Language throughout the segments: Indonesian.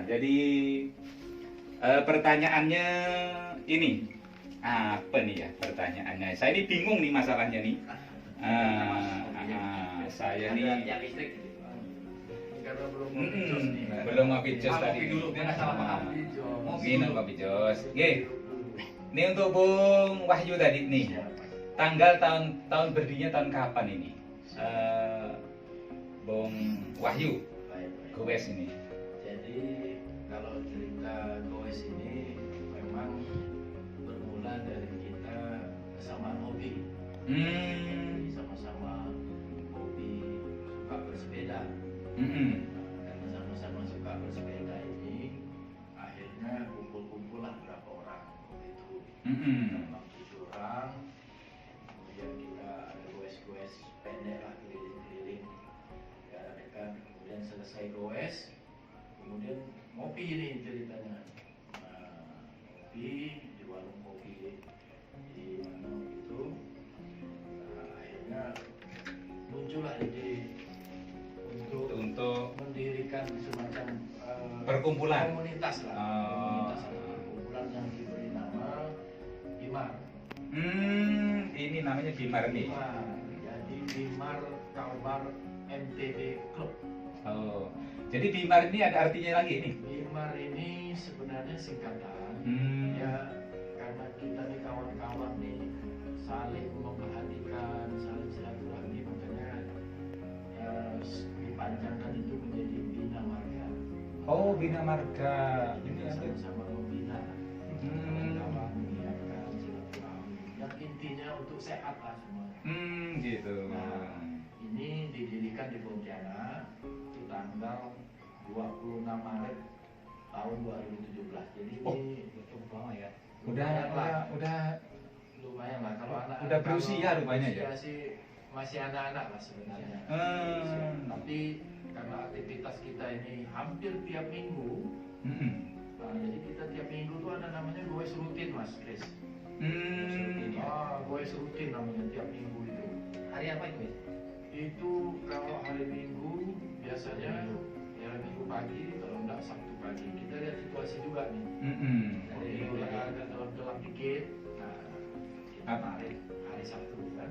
jadi pertanyaannya ini apa nih ya pertanyaannya? Saya ini bingung nih masalahnya nih. Saya nih yang listrik gitu. Karena belum belum ngopi jos tadi. Dulu, biar nggak salah paham. Minum kopi jos. Oke. Ini untuk Bung Wahyu tadi nih. Tanggal tahun berdirinya tahun kapan ini? Bung Wahyu, Goes ini. Jadi kalau cerita Goes ini memang bermula dari kita kesamaan hobi. Jadi sama-sama hobi suka bersepeda. Karena sama-sama suka bersepeda ini, akhirnya kumpul-kumpulah berapa orang itu. Memang 7 orang. Kemudian kita ada goes-goes pendek lah keliling-keliling. Diadakan. Kemudian selesai goes, kemudian ngopi nih ceritanya. Ngopi di warung kopi di mana itu. Akhirnya muncullah ide untuk mendirikan semacam perkumpulan komunitas lah, perkumpulan yang diberi nama Bimar. Ini namanya Bimar nih. Jadi Bimar Kalbar MTB Club. Oh, jadi Bimar ini ada artinya lagi ini? Bimar ini sebenarnya singkatan. Ya karena kita nih kawan-kawan nih saling memperhatikan, saling silaturahmi, makanya dipanjangkan itu menjadi Bina Marga. Oh, Bina Marga. Ini sama-sama membina. Kawan-kawan mengingatkan silaturahmi. Yang intinya untuk sehat lah semua. Gitu. Nah, ini didirikan di Pontianak di tanggal 26 Maret tahun 2017. Jadi ini cukup lama ya. Udah Lumayan lah kalau anak. Udah berusia rupanya ya. Masih anak-anak lah sebenarnya. Tapi karena aktivitas kita ini hampir tiap minggu. Nah, jadi kita tiap minggu tuh ada namanya goes rutin, Mas Chris. Goes rutin namanya tiap minggu itu. Hari apa itu? Itu kalau hari Minggu biasanya ya Minggu pagi, kalau enggak Sabtu pagi. Kita lihat situasi juga nih. Jadi mulai agak gelap dikit. Nah, kita tarik hari Sabtu kan.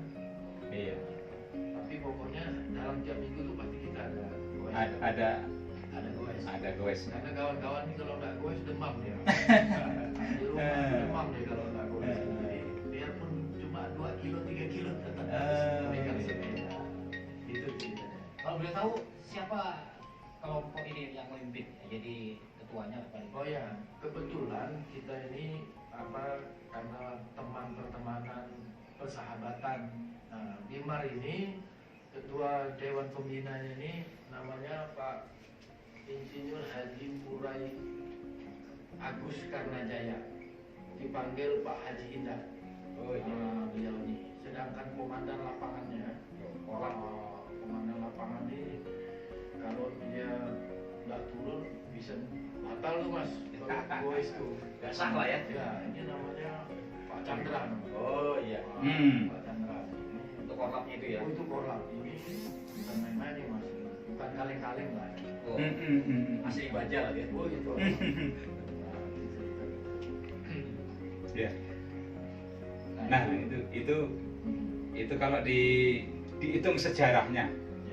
Iya. Tapi pokoknya dalam tiap minggu tuh pasti kita ada goes. Ada goes. Ada goes. Karena kawan-kawan ini kalau nggak goes demam dia. Di rumah demam dia kalau nggak goes. Jadi biarpun cuma 2 kilo 3 kilo tetap harus megang sepeda. Itu ceritanya. Kalau boleh tahu siapa kelompok ini yang memimpin? Jadi ketuanya apa? Oh ya, kebetulan kita ini karena teman pertemanan persahabatan. Nah, Bimar ini ketua dewan pembinanya ini namanya Pak Insinyur Haji Purai Agus Karnajaya, dipanggil Pak Haji Indah. Beliau ini. Sedangkan komandan lapangannya, komandan lapangan ini kalau dia nggak turun bisa batal tuh Mas. Goes tuh. Gak sah lah ya. Ya, ini namanya Pak Chandra. Oh iya. Pak Chandra. Untuk korlapnya itu ya. Itu korlap ini bukan main-main nih Mas. Bukan kaleng-kaleng lah. Oh. Asli baja lah dia. Oh gitu. Ya. Nah, itu kalau dihitung sejarahnya.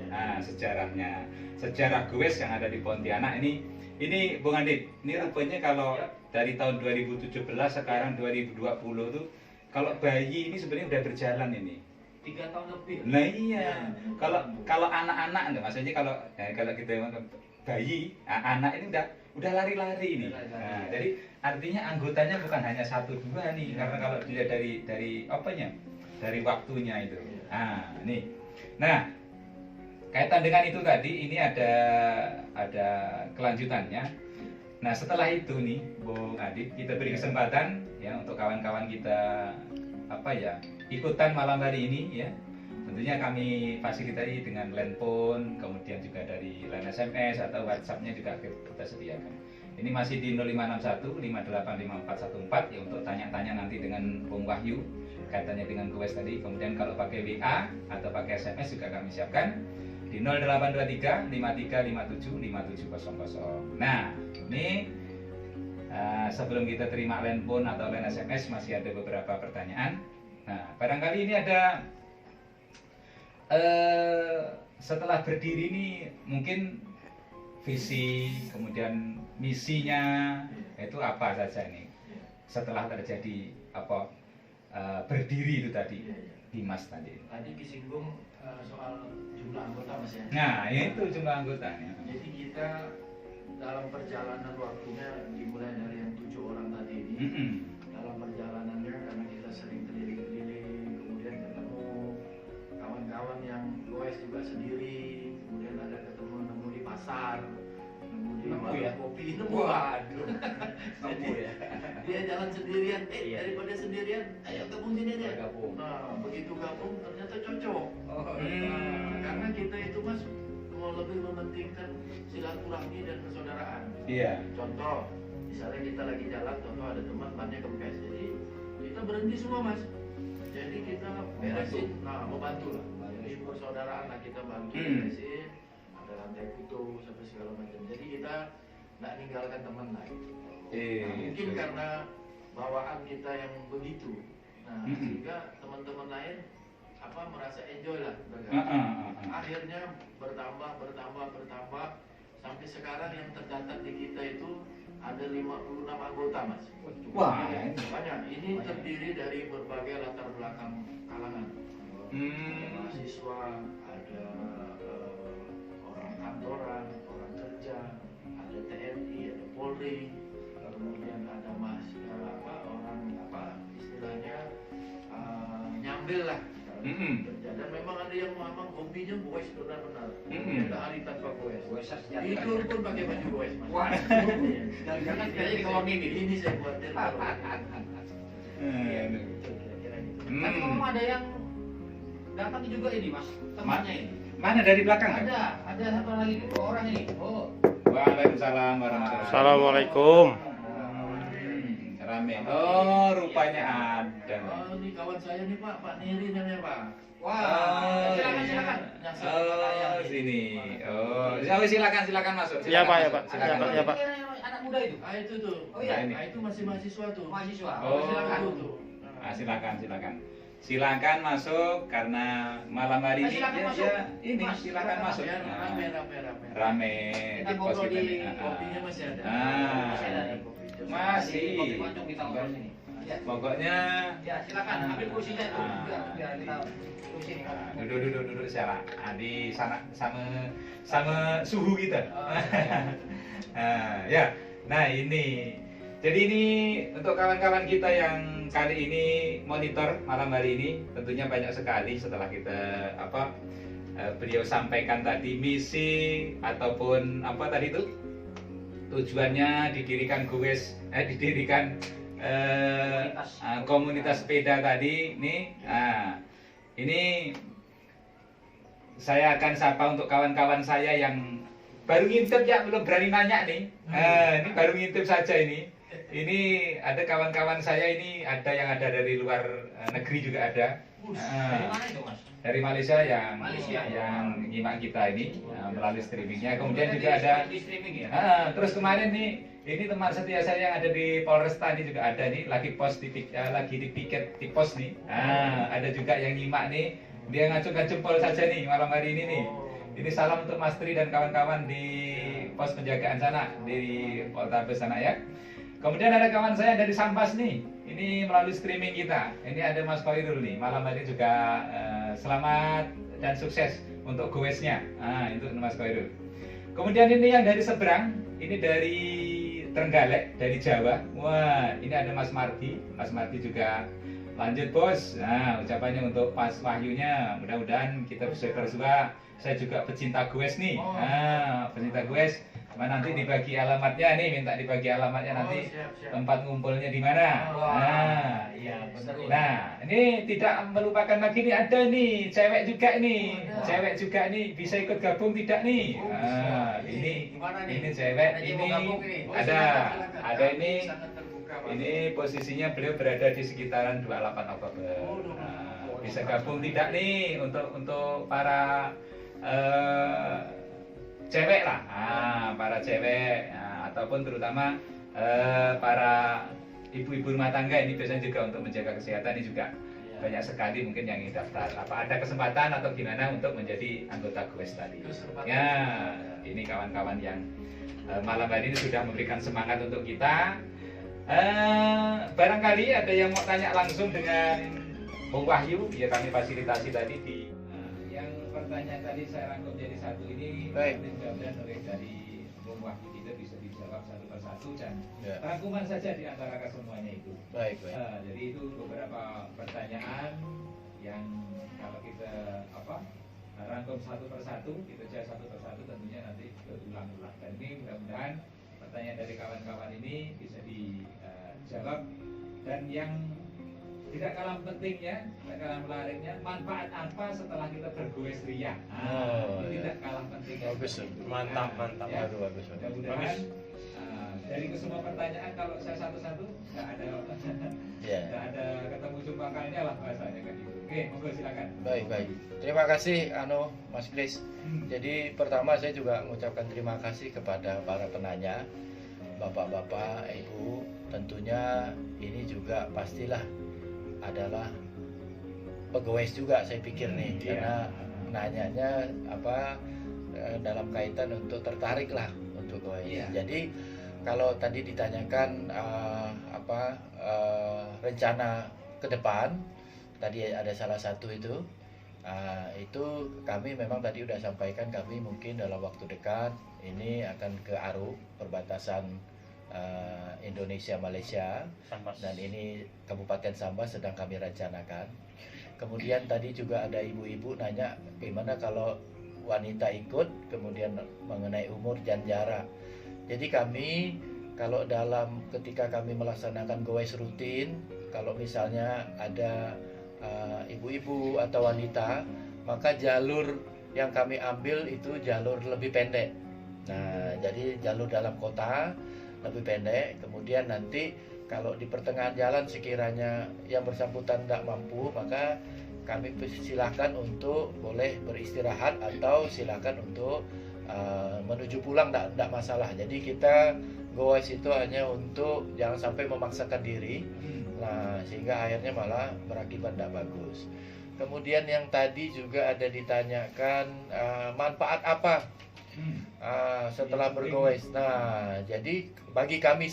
Nah, sejarah goes yang ada di Pontianak ini Bung Andit, ini rupanya kalau dari tahun 2017 sekarang 2020 tuh kalau bayi ini sebenarnya udah berjalan ini. 3 tahun lebih. Nah iya, kalau anak-anak, maksudnya kalau kita bayi, anak ini udah lari-lari ini. Nah, jadi artinya anggotanya bukan hanya 1-2 nih, karena kalau dilihat dari apanya, dari waktunya itu. Nah, nih, nah kaitan dengan itu tadi, ini ada kelanjutannya. Nah setelah itu nih, Bung Adit, kita beri kesempatan ya untuk kawan-kawan kita ikutan malam hari ini ya. Tentunya kami fasilitasi dengan landphone, kemudian juga dari line SMS atau WhatsApp-nya juga kita sediakan. Ini masih di 0561 585414 ya untuk tanya-tanya nanti dengan Bung Wahyu kaitannya dengan goes tadi. Kemudian kalau pakai WA atau pakai SMS juga kami siapkan di 0823 5357 5700. Nah, ini sebelum kita terima line phone atau line SMS masih ada beberapa pertanyaan. Nah, barangkali ini ada setelah berdiri ini mungkin visi, kemudian misinya itu apa saja nih setelah terjadi apa berdiri itu tadi Dimas tadi. Tadi disinggung soal jumlah anggota Mas ya. Nah, itu jumlah anggotanya. Jadi kita dalam perjalanan waktunya dimulai dari yang 7 orang tadi ini. Dalam perjalanannya karena kita sering keliling-keliling, kemudian ketemu kawan-kawan yang goes juga sendiri, kemudian ada ketemu nemu di pasar, nemu di warung kopi, nemu waduh. Nemu ya. Dia jalan sendirian, daripada sendirian, ayo gabung sini deh. Nah, begitu gabung ternyata cocok. Karena kita itu Mas mau lebih mementingkan silaturahmi dan persaudaraan. Iya. Contoh, misalnya kita lagi jalan, contoh ada teman bannya kempes, jadi kita berhenti semua Mas. Jadi kita beresin, membantu lah. Jadi persaudaraan lah kita bantu beresin, ada rantai putus, sampai segala macam. Jadi kita nggak ninggalkan teman lain. Mungkin karena bawaan kita yang begitu, sehingga teman-teman lain merasa enjoy lah bergabung. Akhirnya bertambah sampai sekarang yang tercatat di kita itu ada 56 anggota Mas. Wah, banyak. Ini terdiri dari berbagai latar belakang kalangan. Ada mahasiswa, ada orang kantoran, orang kerja, ada TNI, ada Polri, kemudian ada orang istilahnya nyambil lah. Dan memang ada yang memang hobinya goes benar-benar. Ada hari tanpa goes. Tidur pun pakai baju goes Mas. Wah. Jangan jadi koloni ini saya buatin. Kira-kira gitu. Tapi memang ada yang datang juga ini Mas, temannya ini. Mana dari belakang? Ada satu lagi 2 orang ini. Oh. Waalaikumsalam warahmatullahi wabarakatuh. Assalamualaikum. Rame. Oh, rupanya ada. Oh, ini kawan saya nih Pak Niri namanya Pak. Wah, silakan. Oh, sini. Oh, silakan masuk. Iya, Pak, ya, Pak. Silakan. Ya, Pak. Anak muda itu. Itu tuh. Oh iya. Itu masih mahasiswa tuh. Mahasiswa. Oh. Silakan tuh. Silakan. Silakan masuk karena malam hari ini Silakan masuk. ini Mas, silakan masuk. Ya, rame. Rame Kita di pos ngobrol kita di nih. Kopinya masih ada. Masih ada nih. Masih. Kopi Bandung kita ngobrol sini. Ya. Pokoknya Ya, silakan ambil kursinya tuh. Biar kita kursi ini. duduk salah. Di sana sama suhu kita. Ya. Nah, ini. Jadi ini untuk kawan-kawan kita yang kali ini monitor malam hari ini tentunya banyak sekali setelah kita beliau sampaikan tadi misi ataupun apa tadi itu tujuannya didirikan komunitas sepeda tadi nih. Ini saya akan sapa untuk kawan-kawan saya yang baru ngintip ya, belum berani nanya nih. Ini baru ngintip saja ini. Ini ada kawan-kawan saya ini, ada yang ada dari luar negeri juga ada. Dari mana itu Mas? Dari Malaysia yang Malaysia. yang nyimak kita ini melalui streamingnya. Kemudian Berarti juga ada di streaming ya. terus kemarin nih ini teman setia saya yang ada di Polresta ini juga ada nih, lagi di piket di pos nih. Ada juga yang nyimak nih, dia ngacungkan jempol saja nih malam hari ini nih. Ini salam untuk Mas Tri dan kawan-kawan di pos penjagaan sana di Poltabes sana ya. Kemudian ada kawan saya dari Sampas nih, ini melalui streaming kita. Ini ada Mas Koirul nih, malam hari juga selamat dan sukses untuk goesnya. Itu Mas Koirul. Kemudian ini yang dari seberang, ini dari Trenggalek, dari Jawa. Wah, ini ada Mas Mardi. Mas Mardi juga lanjut bos. Nah, ucapannya untuk Mas Wahyunya, mudah-mudahan kita bisa bersua. Saya juga pecinta goes nih. Pecinta goes. Nanti dibagi alamatnya nih, minta dibagi alamatnya nanti siap. tempat ngumpulnya di mana. Iya, benar. Nah, ini tidak melupakan lagi nih, ada nih cewek juga nih, cewek juga nih bisa ikut gabung tidak nih? Ini Gimana nih? ini cewek Ada yang ini mau gabung ini? ada ini Sangat terbuka, Pak. ini posisinya beliau berada di sekitaran 28 Oktober. Bisa gabung tidak nih untuk para cewek lah, para cewek, ataupun terutama para ibu-ibu rumah tangga ini biasanya juga untuk menjaga kesehatan ini juga banyak sekali mungkin yang ingin daftar. Apa ada kesempatan atau gimana untuk menjadi anggota GOES tadi? Ya, ini kawan-kawan yang malam hari ini sudah memberikan semangat untuk kita. Barangkali ada yang mau tanya langsung dengan Bung Wahyu, ya kami fasilitasi tadi di yang pertanyaan tadi saya rangkum jadi satu ini. Baik. Dijawabkan oleh dari Bung Wahyu, kita bisa dijawab satu persatu dan Ya. rangkuman saja di antara kesemuanya itu. Baik, baik. Jadi itu beberapa pertanyaan yang kalau kita rangkum satu persatu, kita jawab satu persatu, tentunya nanti berulang-ulang. Dan ini mudah-mudahan pertanyaan dari kawan-kawan ini bisa dijawab, dan yang tidak kalah pentingnya, tidak kalah menariknya, manfaat apa setelah kita bergoes ria. Itu tidak kalah pentingnya. Bagus, mantap, mantap. Ya. Aduh, bagus. Mudah-mudahan dari kesemua pertanyaan kalau saya satu-satu nggak ada Ya. nggak ada ketemu jumpa kalinya lah bahasanya kan gitu. Oke, monggo silakan. Baik, baik. Terima kasih Mas Kris. Jadi pertama saya juga mengucapkan terima kasih kepada para penanya, bapak-bapak, ibu. Tentunya ini juga pastilah adalah pegawai juga saya pikir nih, karena nanyanya dalam kaitan untuk tertarik lah untuk pegawai. Jadi kalau tadi ditanyakan rencana ke depan, tadi ada salah satu itu kami memang tadi udah sampaikan, kami mungkin dalam waktu dekat ini akan ke Aruk, perbatasan Indonesia Malaysia, dan ini Kabupaten Sambas sedang kami rencanakan. Kemudian tadi juga ada ibu-ibu nanya gimana kalau wanita ikut, kemudian mengenai umur dan jarak. Jadi kami kalau ketika kami melaksanakan goes rutin, kalau misalnya ada ibu-ibu atau wanita, maka jalur yang kami ambil itu jalur lebih pendek. Nah, jadi jalur dalam kota lebih pendek. Kemudian nanti kalau di pertengahan jalan sekiranya yang bersangkutan tidak mampu, maka kami silakan untuk boleh beristirahat atau silakan untuk menuju pulang, tidak masalah. Jadi kita goes itu hanya untuk jangan sampai memaksakan diri, nah sehingga akhirnya malah berakibat tidak bagus. Kemudian yang tadi juga ada ditanyakan manfaat apa setelah bergoes. Nah, jadi bagi kami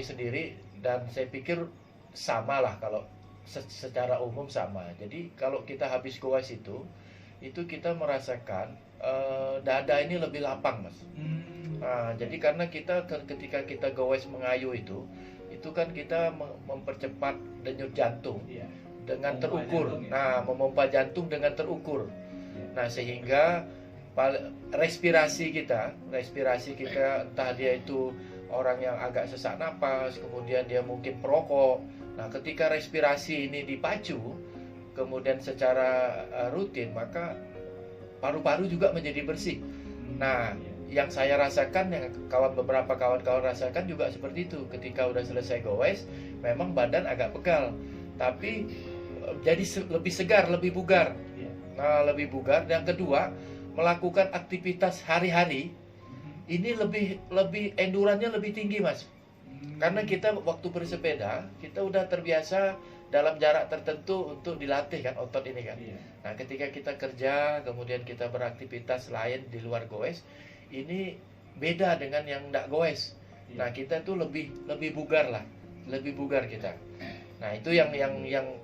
sendiri dan saya pikir sama lah, kalau secara umum sama. Jadi kalau kita habis goes itu kita merasakan dada ini lebih lapang, Mas. Nah, jadi karena ketika kita goes mengayu itu kan kita mempercepat denyut jantung dengan terukur. Nah, memompa jantung dengan terukur. Nah, sehingga respirasi kita entah dia itu orang yang agak sesak napas, kemudian dia mungkin perokok. Nah, ketika respirasi ini dipacu kemudian secara rutin, maka paru-paru juga menjadi bersih. Nah, yang saya rasakan, yang beberapa kawan-kawan rasakan juga seperti itu. Ketika udah selesai goes, memang badan agak pegal, tapi jadi lebih segar, lebih bugar. Nah, lebih bugar. Yang kedua, melakukan aktivitas hari-hari ini lebih endurannya lebih tinggi, Mas. Karena kita waktu bersepeda kita udah terbiasa dalam jarak tertentu untuk dilatih kan otot ini kan. Nah, ketika kita kerja kemudian kita beraktivitas lain di luar goes, ini beda dengan yang enggak goes. Nah, kita tuh lebih bugar lah, lebih bugar kita. Nah, itu yang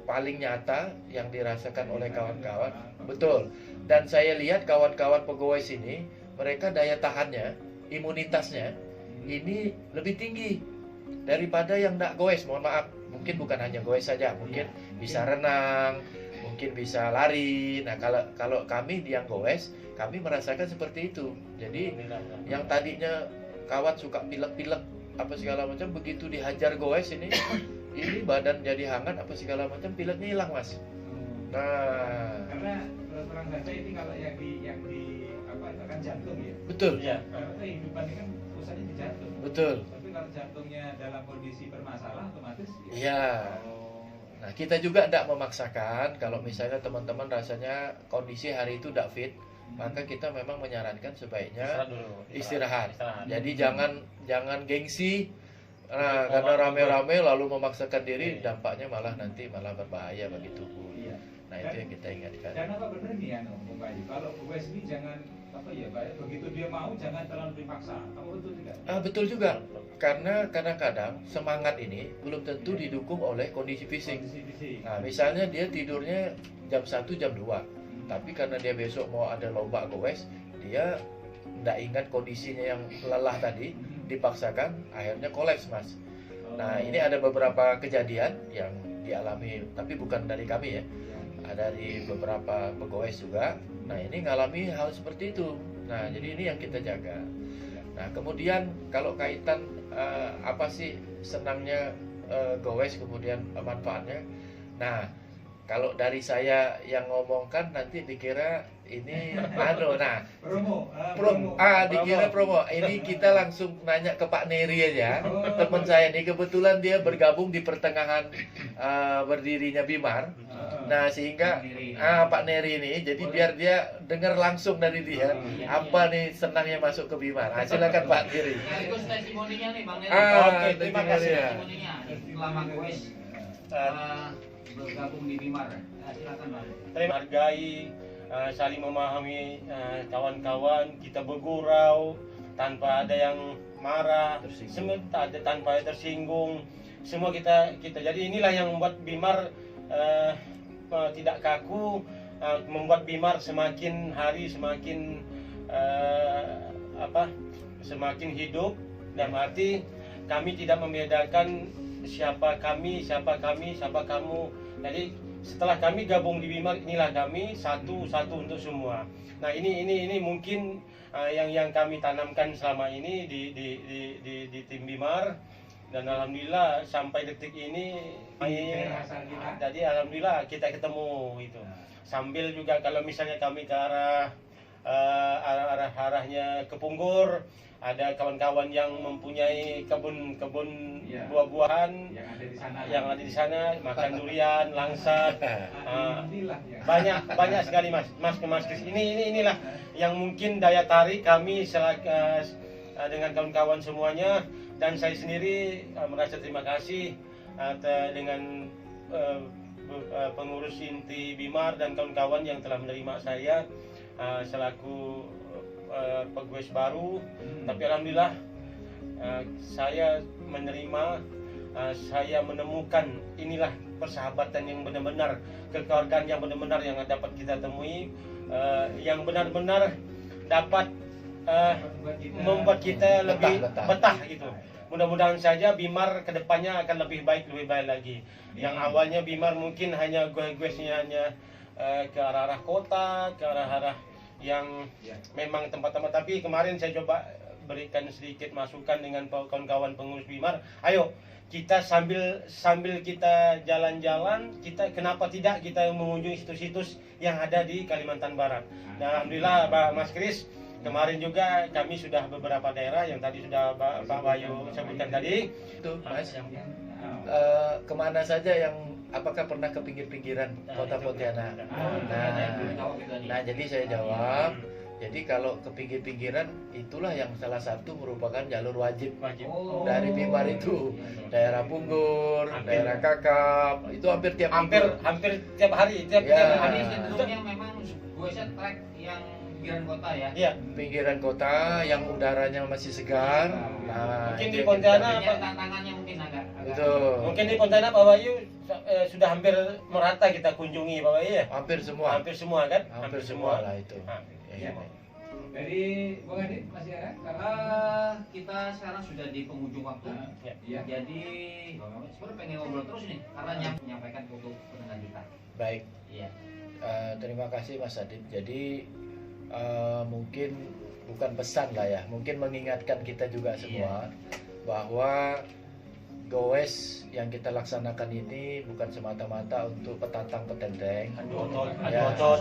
paling nyata yang dirasakan oleh kawan-kawan. Betul. Dan saya lihat kawan-kawan pegawai sini, mereka daya tahannya, imunitasnya ini lebih tinggi daripada yang enggak goes. Mohon maaf, mungkin bukan hanya goes saja, mungkin bisa renang, mungkin bisa lari. Nah, kalau kami yang goes, kami merasakan seperti itu. Jadi yang tadinya kawan suka pilek-pilek apa segala macam, begitu dihajar goes ini badan jadi hangat apa segala macam, pileknya hilang, Mas. Nah, karena terang saja ini kalau yang di itu kan jantung ya. Betul. Karena kehidupan ini kan pusatnya di jantung. Betul. Tapi kalau jantungnya dalam kondisi bermasalah, otomatis Iya. Nah, kita juga tidak memaksakan. Kalau misalnya teman-teman rasanya kondisi hari itu tidak fit, maka kita memang menyarankan sebaiknya istirahat. Jadi jangan gengsi. Nah, karena rame-rame lalu memaksakan diri, dampaknya malah nanti malah berbahaya bagi tubuh. Iya. Nah, itu yang kita ingatkan. Dan apa benar nih Bung Bayu? Kalau goes ini jangan apa ya, Pak, begitu dia mau jangan terlalu dipaksa. Apa betul tidak? Betul juga. Karena kadang-kadang semangat ini belum tentu didukung oleh kondisi fisik. Kondisi fisik. Nah, misalnya dia tidurnya jam 1, jam 2. Tapi karena dia besok mau ada lomba goes, dia tidak ingat kondisinya yang lelah tadi, dipaksakan, akhirnya kolaps, Mas. Nah, ini ada beberapa kejadian yang dialami, tapi bukan dari kami ya. Ada di beberapa pegawai juga. Nah, ini ngalami hal seperti itu. Nah, jadi ini yang kita jaga. Nah, kemudian kalau kaitan apa sih senangnya goes, kemudian manfaatnya. Nah, kalau dari saya yang ngomongkan nanti dikira ini promo. Dikira promo. Ini kita langsung nanya ke Pak Neri aja. Teman saya ini kebetulan dia bergabung di pertengahan berdirinya Bimar. Nah, sehingga Pak Neri ini, jadi biar dia dengar langsung dari dia apa nih senangnya masuk ke Bimar. Silakan Pak Neri. Sekaligus testimoninya nih Bang Neri. Oke, terima kasih testimoninya. testimoninya. Selama goes bergabung di Bimar. Silakan Bang. Terima hargai, saling memahami kawan-kawan, kita bergurau tanpa ada yang marah, tanpa ada tersinggung. Semua kita jadi inilah yang membuat Bimar tidak kaku, membuat Bimar semakin hari semakin semakin hidup. Dan arti kami tidak membedakan siapa kami, siapa kamu. Jadi setelah kami gabung di Bimar, inilah kami satu untuk semua. Nah, ini mungkin yang kami tanamkan selama ini di tim Bimar. Dan alhamdulillah sampai detik ini jadi alhamdulillah kita ketemu itu. Sambil juga kalau misalnya kami ke arahnya ke Punggur, ada kawan-kawan yang mempunyai kebun buah-buahan yang ada di sana, makan durian, langsat, banyak sekali mas Kris. Inilah yang mungkin daya tarik kami dengan kawan-kawan semuanya. Dan saya sendiri merasa terima kasih dengan pengurus inti Bimar dan kawan-kawan yang telah menerima saya selaku pegawai baru. Tapi alhamdulillah saya menerima, saya menemukan inilah persahabatan yang benar-benar, kekeluargaan yang benar-benar yang dapat kita temui, yang benar-benar dapat membuat kita lebih betah gitu. Mudah-mudahan saja Bimar kedepannya akan lebih baik lagi. Yang awalnya Bimar mungkin hanya goes-goesnya hanya ke arah-arah kota, ke arah-arah yang memang tempat-tempat. Tapi kemarin saya coba berikan sedikit masukan dengan kawan-kawan pengurus Bimar. Ayo kita sambil kita jalan-jalan, kenapa tidak kita mengunjungi situs-situs yang ada di Kalimantan Barat. Dan alhamdulillah Mas Kris, kemarin juga kami sudah beberapa daerah yang tadi sudah Pak Bayu sebutkan tadi. Itu Mas, kemana saja yang apakah pernah ke pinggir-pinggiran kota Pontianak? Nah, jadi saya jawab. Jadi kalau ke pinggir-pinggiran itulah yang salah satu merupakan jalur wajib dari Bimar itu. Daerah Punggur, daerah Kakap, itu hampir tiap tiap hari. Tiap hari cenderungnya memang goesnya trek yang pinggiran kota ya. Iya, pinggiran kota yang udaranya masih segar. Nah, mungkin di Pontianak tantangannya mungkin agak. Betul. Mungkin di Pontianak Pak Bayu sudah hampir merata kita kunjungi Pak Bayu ya. Hampir semua kan? Hampir semua lah itu. Ya. Dari Bung Adi masih ada? Kita sekarang sudah di penghujung waktu. Ya. Jadi sebenarnya pengen ngobrol terus nih karena menyampaikan untuk pendengar kita. Baik. Iya. Terima kasih Mas Adib. Jadi mungkin bukan pesan lah ya, mungkin mengingatkan kita juga semua bahwa goes yang kita laksanakan ini bukan semata-mata untuk petatang petenteng, adu otot,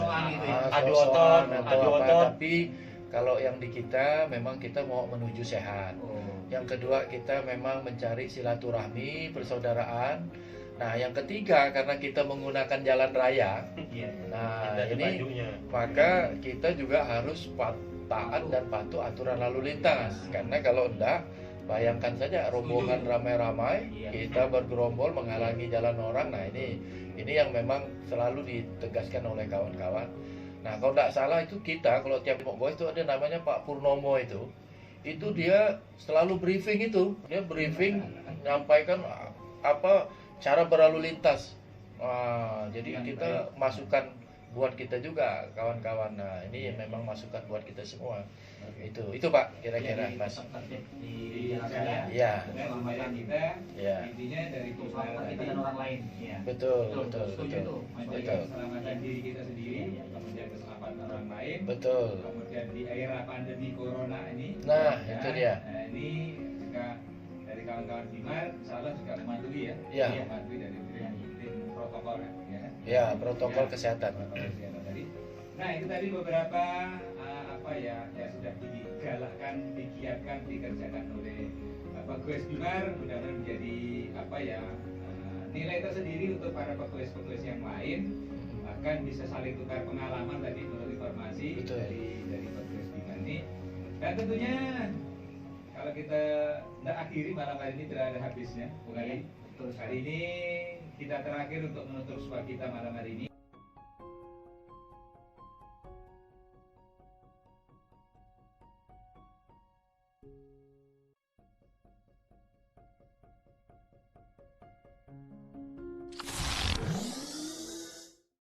tapi kalau yang di kita memang kita mau menuju sehat. Yang kedua kita memang mencari silaturahmi, persaudaraan, Nah, yang ketiga karena kita menggunakan jalan raya, Iya. nah Ada ini bajunya. maka kita juga harus taat dan patuh aturan lalu lintas. Karena kalau enggak, bayangkan saja rombongan ramai-ramai, Iya. kita bergerombol menghalangi jalan orang. Nah, ini yang memang selalu ditegaskan oleh kawan-kawan. Nah, kalau tidak salah itu kita kalau tiap mau boys itu ada namanya Pak Purnomo itu dia selalu briefing itu. Dia briefing menyampaikan apa cara berlalu lintas. Jadi kita masukan buat kita juga kawan-kawan. Nah, ini memang masukan buat kita semua. Itu Pak kira-kira Mas. Di jalan raya. Iya. Keselamatan kita Iya. intinya dari Untuk kita selamatkan kita tadi dan orang lain. Iya. Betul. Setuju tuh, Mas Boy. menjaga keselamatan diri kita sendiri, kemudian keselamatan orang lain, Betul. kemudian di era pandemi corona ini. Nah, itu dia. Nah, ini juga dari kawan-kawan Bimar, insya Allah juga mematuhi ya. Iya. Mematuhi dari tim protokol ya. kan? Ya, protokol Ya, kesehatan. protokol kesehatan tadi. Nah, itu tadi beberapa apa ya yang sudah digalakkan, digiatkan, dikerjakan oleh Pegawai Bimar, mudah-mudahan menjadi apa ya nilai tersendiri untuk para pegawai-pegawai yang lain, bahkan bisa saling tukar pengalaman tadi menurut informasi Betul. dari Pegawai Bimar ini. Dan tentunya kalau kita tidak akhiri malam hari ini tidak ada habisnya, bukan? Iya, betul sekali. Hari ini kita terakhir untuk menutup suara kita malam hari ini.